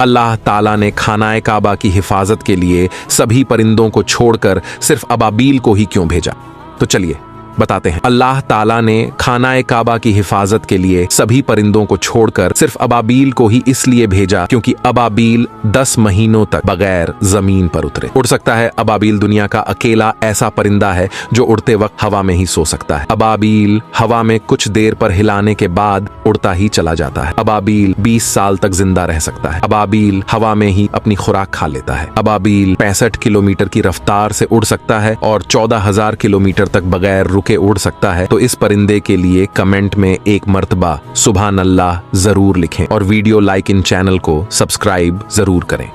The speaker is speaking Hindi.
अल्लाह ताला ने खानाए काबा की हिफाजत के लिए सभी परिंदों को छोड़कर सिर्फ अबाबील को ही क्यों भेजा? तो चलिए बताते हैं। अल्लाह ताला ने खानाए काबा की हिफाजत के लिए सभी परिंदों को छोड़कर सिर्फ अबाबील को ही इसलिए भेजा क्योंकि अबाबील 10 महीनों तक बगैर जमीन पर उतरे उड़ सकता है। अबाबील दुनिया का अकेला ऐसा परिंदा है जो उड़ते वक्त हवा में ही सो सकता है। अबाबील हवा में कुछ देर पर हिलाने के बाद उड़ता ही चला जाता है। अबाबील 20 साल तक जिंदा रह सकता है। अबाबील हवा में ही अपनी खुराक खा लेता है। अबाबील 65 किलोमीटर की रफ्तार से उड़ सकता है और 14,000 किलोमीटर तक बगैर के उड़ सकता है। तो इस परिंदे के लिए कमेंट में एक मर्तबा सुभान अल्लाह जरूर लिखें और वीडियो लाइक इन चैनल को सब्सक्राइब जरूर करें।